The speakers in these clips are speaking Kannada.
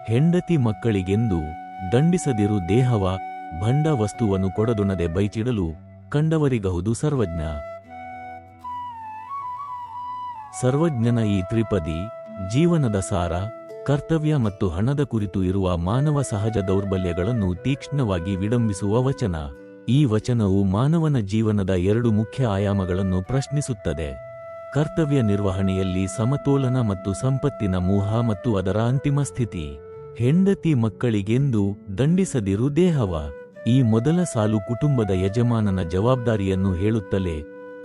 ಹೆಂಡತಿ ಮಕ್ಕಳಿಗೆಂದು ದಂಡಿಸದಿರು ದೇಹವ ಭಂಡ ವಸ್ತುವನ್ನು ಕೊಡದುಣದೆ ಬೈಚಿಡಲು ಕಂಡವರಿಗಹುದು ಸರ್ವಜ್ಞ. ಸರ್ವಜ್ಞನ ಈ ತ್ರಿಪದಿ ಜೀವನದ ಸಾರ, ಕರ್ತವ್ಯ ಮತ್ತು ಹಣದ ಕುರಿತು ಇರುವ ಮಾನವ ಸಹಜ ದೌರ್ಬಲ್ಯಗಳನ್ನು ತೀಕ್ಷ್ಣವಾಗಿ ವಿಡಂಬಿಸುವ ವಚನ. ಈ ವಚನವು ಮಾನವನ ಜೀವನದ ಎರಡು ಮುಖ್ಯ ಆಯಾಮಗಳನ್ನು ಪ್ರಶ್ನಿಸುತ್ತದೆ: ಕರ್ತವ್ಯ ನಿರ್ವಹಣೆಯಲ್ಲಿ ಸಮತೋಲನ ಮತ್ತು ಸಂಪತ್ತಿನ ಮೋಹ ಮತ್ತು ಅದರ ಅಂತಿಮ ಸ್ಥಿತಿ. ಹೆಂಡತಿ ಮಕ್ಕಳಿಗೆಂದು ದಂಡಿಸದಿರು ದೇಹವ. ಈ ಮೊದಲ ಸಾಲು ಕುಟುಂಬದ ಯಜಮಾನನ ಜವಾಬ್ದಾರಿಯನ್ನು ಹೇಳುತ್ತಲೇ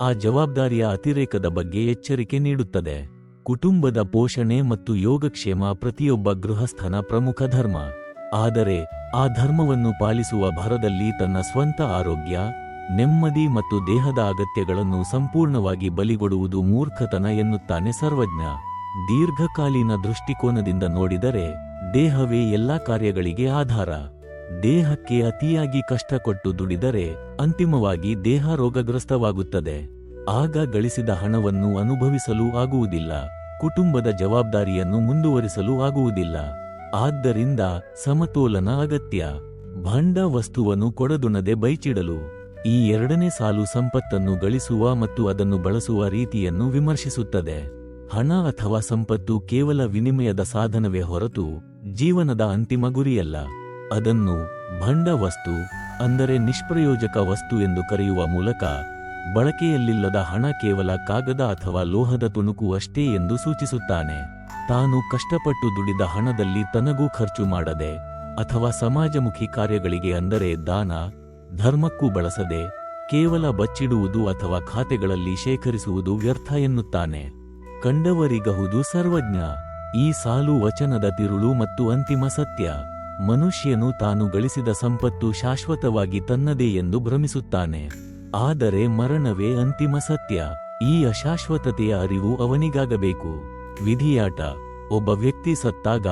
ಆ ಜವಾಬ್ದಾರಿಯ ಅತಿರೇಕದ ಬಗ್ಗೆ ಎಚ್ಚರಿಕೆ ನೀಡುತ್ತದೆ. ಕುಟುಂಬದ ಪೋಷಣೆ ಮತ್ತು ಯೋಗಕ್ಷೇಮ ಪ್ರತಿಯೊಬ್ಬ ಗೃಹಸ್ಥನ ಪ್ರಮುಖ ಧರ್ಮ. ಆದರೆ ಆ ಧರ್ಮವನ್ನು ಪಾಲಿಸುವ ಭರದಲ್ಲಿ ತನ್ನ ಸ್ವಂತ ಆರೋಗ್ಯ, ನೆಮ್ಮದಿ ಮತ್ತು ದೇಹದ ಅಗತ್ಯಗಳನ್ನು ಸಂಪೂರ್ಣವಾಗಿ ಬಲಿಗೊಡುವುದು ಮೂರ್ಖತನ ಎನ್ನುತ್ತಾನೆ ಸರ್ವಜ್ಞ. ದೀರ್ಘಕಾಲೀನ ದೃಷ್ಟಿಕೋನದಿಂದ ನೋಡಿದರೆ ದೇಹವೇ ಎಲ್ಲಾ ಕಾರ್ಯಗಳಿಗೆ ಆಧಾರ. ದೇಹಕ್ಕೆ ಅತಿಯಾಗಿ ಕಷ್ಟಕೊಟ್ಟು ದುಡಿದರೆ ಅಂತಿಮವಾಗಿ ದೇಹ ರೋಗಗ್ರಸ್ತವಾಗುತ್ತದೆ. ಆಗ ಗಳಿಸಿದ ಹಣವನ್ನು ಅನುಭವಿಸಲು ಆಗುವುದಿಲ್ಲ, ಕುಟುಂಬದ ಜವಾಬ್ದಾರಿಯನ್ನು ಮುಂದುವರಿಸಲು ಆಗುವುದಿಲ್ಲ. ಆದ್ದರಿಂದ ಸಮತೋಲನ ಅಗತ್ಯ. ಭಂಡ ವಸ್ತುವನ್ನು ಕೊಡದುಣದೆ ಬೈಚಿಡಲು. ಈ ಎರಡನೇ ಸಾಲು ಸಂಪತ್ತನ್ನು ಗಳಿಸುವ ಮತ್ತು ಅದನ್ನು ಬಳಸುವ ರೀತಿಯನ್ನು ವಿಮರ್ಶಿಸುತ್ತದೆ. ಹಣ ಅಥವಾ ಸಂಪತ್ತು ಕೇವಲ ವಿನಿಮಯದ ಸಾಧನವೇ ಹೊರತು ಜೀವನದ ಅಂತಿಮ ಗುರಿಯಲ್ಲ. ಅದನ್ನು ಭಂಡ ವಸ್ತು, ಅಂದರೆ ನಿಷ್ಪ್ರಯೋಜಕ ವಸ್ತು ಎಂದು ಕರೆಯುವ ಮೂಲಕ ಬಳಕೆಯಲ್ಲಿಲ್ಲದ ಹಣ ಕೇವಲ ಕಾಗದ ಅಥವಾ ಲೋಹದ ತುಣುಕು ಅಷ್ಟೇ ಎಂದು ಸೂಚಿಸುತ್ತಾನೆ. ತಾನು ಕಷ್ಟಪಟ್ಟು ದುಡಿದ ಹಣದಲ್ಲಿ ತನಗೂ ಖರ್ಚು ಮಾಡದೆ ಅಥವಾ ಸಮಾಜಮುಖಿ ಕಾರ್ಯಗಳಿಗೆ ಅಂದರೆ ದಾನ, ಧರ್ಮಕ್ಕೂ ಬಳಸದೆ ಕೇವಲ ಬಚ್ಚಿಡುವುದು ಅಥವಾ ಖಾತೆಗಳಲ್ಲಿ ಶೇಖರಿಸುವುದು ವ್ಯರ್ಥ ಎನ್ನುತ್ತಾನೆ. ಕಂಡವರಿಗಹುದು ಸರ್ವಜ್ಞ. ಈ ಸಾಲು ವಚನದ ತಿರುಳು ಮತ್ತು ಅಂತಿಮ ಸತ್ಯ. ಮನುಷ್ಯನು ತಾನು ಗಳಿಸಿದ ಸಂಪತ್ತು ಶಾಶ್ವತವಾಗಿ ತನ್ನದೇ ಎಂದು ಭ್ರಮಿಸುತ್ತಾನೆ. ಆದರೆ ಮರಣವೇ ಅಂತಿಮ ಸತ್ಯ. ಈ ಅಶಾಶ್ವತತೆಯ ಅರಿವು ಅವನಿಗಾಗಬೇಕು. ವಿಧಿಯಾಟ. ಒಬ್ಬ ವ್ಯಕ್ತಿ ಸತ್ತಾಗ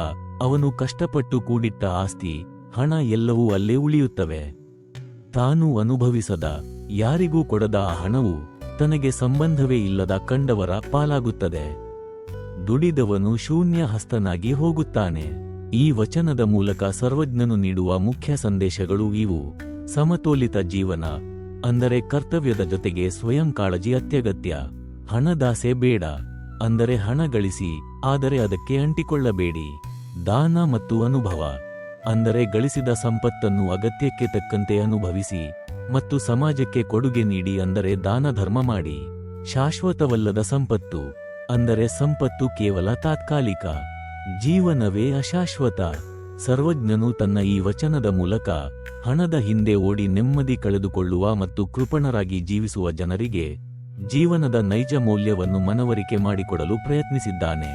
ಅವನು ಕಷ್ಟಪಟ್ಟು ಕೂಡಿಟ್ಟ ಆಸ್ತಿ, ಹಣ ಎಲ್ಲವೂ ಅಲ್ಲೇ ಉಳಿಯುತ್ತವೆ. ತಾನು ಅನುಭವಿಸದ, ಯಾರಿಗೂ ಕೊಡದ ಆ ಹಣವು ತನಗೆ ಸಂಬಂಧವೇ ಇಲ್ಲದ ಕಂಡವರ ಪಾಲಾಗುತ್ತದೆ. ದುಡಿದವನು ಶೂನ್ಯ ಹಸ್ತನಾಗಿ ಹೋಗುತ್ತಾನೆ. ಈ ವಚನದ ಮೂಲಕ ಸರ್ವಜ್ಞನು ನೀಡುವ ಮುಖ್ಯ ಸಂದೇಶಗಳು ಇವು: ಸಮತೋಲಿತ ಜೀವನ, ಅಂದರೆ ಕರ್ತವ್ಯದ ಜೊತೆಗೆ ಸ್ವಯಂ ಕಾಳಜಿ ಅತ್ಯಗತ್ಯ. ಹಣದಾಸೆ ಬೇಡ, ಅಂದರೆ ಹಣ ಗಳಿಸಿ ಆದರೆ ಅದಕ್ಕೆ ಅಂಟಿಕೊಳ್ಳಬೇಡಿ. ದಾನ ಮತ್ತು ಅನುಭವ, ಅಂದರೆ ಗಳಿಸಿದ ಸಂಪತ್ತನ್ನು ಅಗತ್ಯಕ್ಕೆ ತಕ್ಕಂತೆ ಅನುಭವಿಸಿ ಮತ್ತು ಸಮಾಜಕ್ಕೆ ಕೊಡುಗೆ ನೀಡಿ, ಅಂದರೆ ದಾನ ಧರ್ಮ ಮಾಡಿ. ಶಾಶ್ವತವಲ್ಲದ ಸಂಪತ್ತು, ಅಂದರೆ ಸಂಪತ್ತು ಕೇವಲ ತಾತ್ಕಾಲಿಕ, ಜೀವನವೇ ಅಶಾಶ್ವತ. ಸರ್ವಜ್ಞನು ತನ್ನ ಈ ವಚನದ ಮೂಲಕ ಹಣದ ಹಿಂದೆ ಓಡಿ ನೆಮ್ಮದಿ ಕಳೆದುಕೊಳ್ಳುವ ಮತ್ತು ಕೃಪಣರಾಗಿ ಜೀವಿಸುವ ಜನರಿಗೆ ಜೀವನದ ನೈಜ ಮೌಲ್ಯವನ್ನು ಮನವರಿಕೆ ಮಾಡಿಕೊಡಲು ಪ್ರಯತ್ನಿಸಿದ್ದಾನೆ.